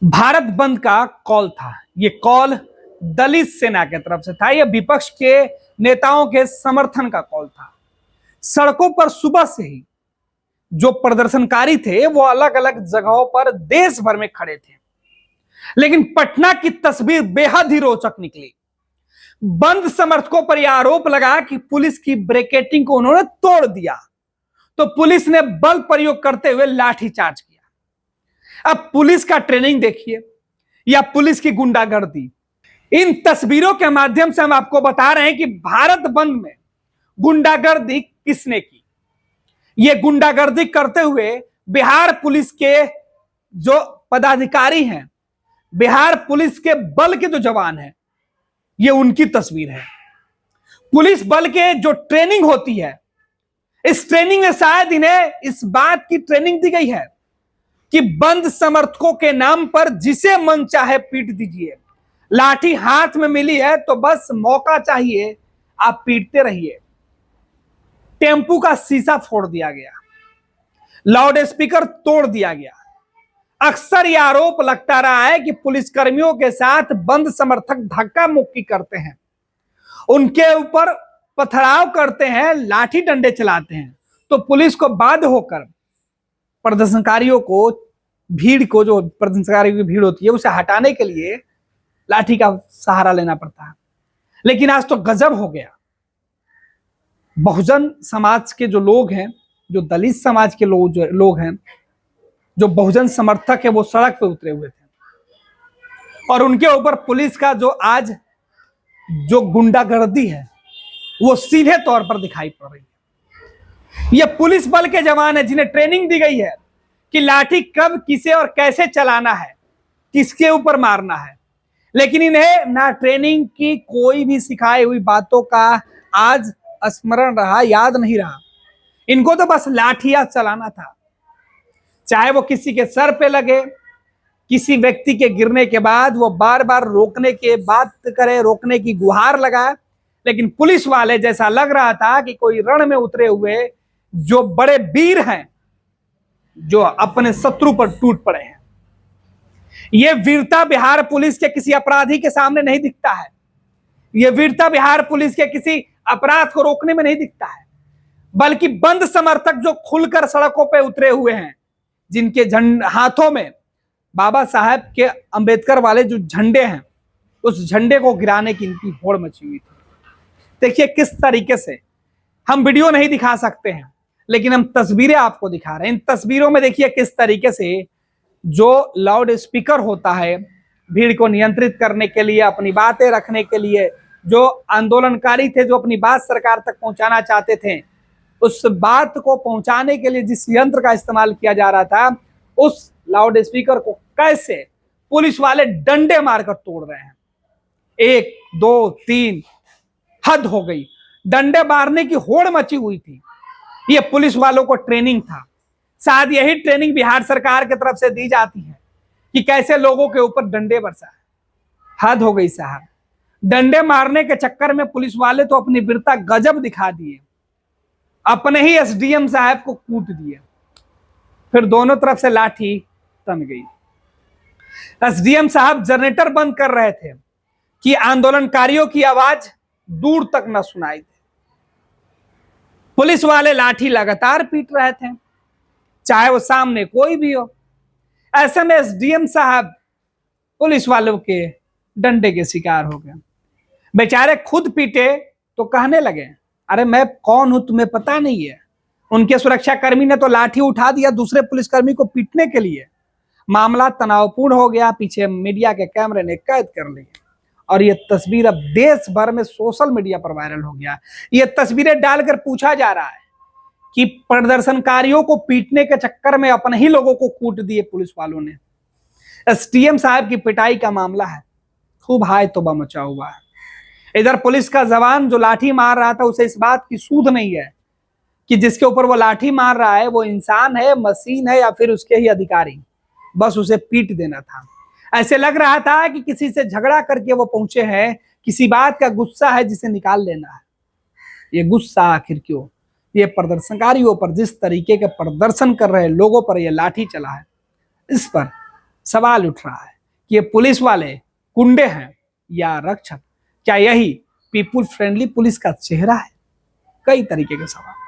भारत बंद का कॉल था। ये कॉल दलित सेना की तरफ से था। यह विपक्ष के नेताओं के समर्थन का कॉल था। सड़कों पर सुबह से ही जो प्रदर्शनकारी थे वो अलग अलग जगहों पर देश भर में खड़े थे, लेकिन पटना की तस्वीर बेहद ही रोचक निकली। बंद समर्थकों पर यह आरोप लगा कि पुलिस की ब्रिकेटिंग को उन्होंने तोड़ दिया, तो पुलिस ने बल प्रयोग करते हुए लाठीचार्ज किया। अब पुलिस का ट्रेनिंग देखिए या पुलिस की गुंडागर्दी। इन तस्वीरों के माध्यम से हम आपको बता रहे हैं कि भारत बंद में गुंडागर्दी किसने की। ये गुंडागर्दी करते हुए बिहार पुलिस के जो पदाधिकारी हैं, बिहार पुलिस के बल के जो जवान हैं, ये उनकी तस्वीर है। पुलिस बल के जो ट्रेनिंग होती है, इस ट्रेनिंग में शायद इन्हें इस बात की ट्रेनिंग दी गई है कि बंद समर्थकों के नाम पर जिसे मन चाहे पीट दीजिए। लाठी हाथ में मिली है तो बस मौका चाहिए, आप पीटते रहिए। टेम्पू का शीशा फोड़ दिया गया, लाउड स्पीकर तोड़ दिया गया। अक्सर यह आरोप लगता रहा है कि पुलिसकर्मियों के साथ बंद समर्थक धक्का मुक्की करते हैं, उनके ऊपर पथराव करते हैं, लाठी डंडे चलाते हैं, तो पुलिस को बाध्य होकर प्रदर्शनकारियों को, भीड़ को, जो प्रदर्शनकारियों की भीड़ होती है उसे हटाने के लिए लाठी का सहारा लेना पड़ता है। लेकिन आज तो गजब हो गया। बहुजन समाज के जो लोग हैं, जो दलित समाज के लोग हैं, जो बहुजन समर्थक है, वो सड़क पे उतरे हुए थे और उनके ऊपर पुलिस का जो आज जो गुंडागर्दी है वो सीधे तौर पर दिखाई पड़ रही है। ये पुलिस बल के जवान है जिन्हें ट्रेनिंग दी गई है कि लाठी कब, किसे और कैसे चलाना है, किसके ऊपर मारना है, लेकिन इन्हें ना ट्रेनिंग की कोई भी सिखाई हुई बातों का आज स्मरण रहा, याद नहीं रहा। इनको तो बस लाठियां चलाना था, चाहे वो किसी के सर पे लगे, किसी व्यक्ति के गिरने के बाद वो बार बार रोकने के बात करे, रोकने की गुहार लगाए। लेकिन पुलिस वाले जैसा लग रहा था कि कोई रण में उतरे हुए जो बड़े वीर हैं, जो अपने शत्रु पर टूट पड़े हैं। यह वीरता बिहार पुलिस के किसी अपराधी के सामने नहीं दिखता है। यह वीरता बिहार पुलिस के किसी अपराध को रोकने में नहीं दिखता है, बल्कि बंद समर्थक जो खुलकर सड़कों पे उतरे हुए हैं, जिनके हाथों में बाबा साहेब के अंबेडकर वाले जो झंडे हैं, उस झंडे को गिराने की इनकी होड़ मची हुई थी। देखिए किस तरीके से, हम वीडियो नहीं दिखा सकते हैं लेकिन हम तस्वीरें आपको दिखा रहे हैं। इन तस्वीरों में देखिए किस तरीके से जो लाउड स्पीकर होता है, भीड़ को नियंत्रित करने के लिए, अपनी बातें रखने के लिए, जो आंदोलनकारी थे, जो अपनी बात सरकार तक पहुंचाना चाहते थे, उस बात को पहुंचाने के लिए जिस यंत्र का इस्तेमाल किया जा रहा था, उस लाउड स्पीकर को कैसे पुलिस वाले डंडे मारकर तोड़ रहे हैं। 1 2 3, हद हो गई। डंडे मारने की होड़ मची हुई थी। ये पुलिस वालों को ट्रेनिंग था। शायद यही ट्रेनिंग बिहार सरकार की तरफ से दी जाती है कि कैसे लोगों के ऊपर डंडे बरसाए। हद हो गई साहब। डंडे मारने के चक्कर में पुलिस वाले तो अपनी वीरता गजब दिखा दिए, अपने ही एसडीएम साहब को कूट दिए, फिर दोनों तरफ से लाठी तन गई। एसडीएम साहब जनरेटर बंद कर रहे थे कि आंदोलनकारियों की आवाज दूर तक न सुनाई दे। पुलिस वाले लाठी लगातार पीट रहे थे, चाहे वो सामने कोई भी हो। ऐसे में एसडीएम साहब पुलिस वालों के डंडे के शिकार हो गए। बेचारे खुद पीटे तो कहने लगे, अरे मैं कौन हूं तुम्हें पता नहीं है। उनके सुरक्षाकर्मी ने तो लाठी उठा दिया दूसरे पुलिसकर्मी को पीटने के लिए। मामला तनावपूर्ण हो गया, पीछे मीडिया के कैमरे ने कैद कर लिया और ये तस्वीर अब देश भर में सोशल मीडिया पर वायरल हो गया। ये तस्वीरें डालकर पूछा जा रहा है कि प्रदर्शनकारियों को पीटने के चक्कर में अपने ही लोगों को कूट दिए पुलिस वालों ने। एसडीएम साहब की पिटाई का मामला है, खूब हाय तौबा मचा हुआ है। इधर पुलिस का जवान जो लाठी मार रहा था, उसे इस बात की सूध नहीं है कि जिसके ऊपर वो लाठी मार रहा है वो इंसान है, मशीन है या फिर उसके ही अधिकारी। बस उसे पीट देना था। ऐसे लग रहा था कि किसी से झगड़ा करके वो पहुंचे हैं, किसी बात का गुस्सा है जिसे निकाल लेना है। ये गुस्सा आखिर क्यों? ये प्रदर्शनकारियों पर, जिस तरीके के प्रदर्शन कर रहे लोगों पर ये लाठी चला है, इस पर सवाल उठ रहा है कि ये पुलिस वाले गुंडे हैं या रक्षक, क्या यही पीपुल फ्रेंडली पुलिस का चेहरा है? कई तरीके के सवाल।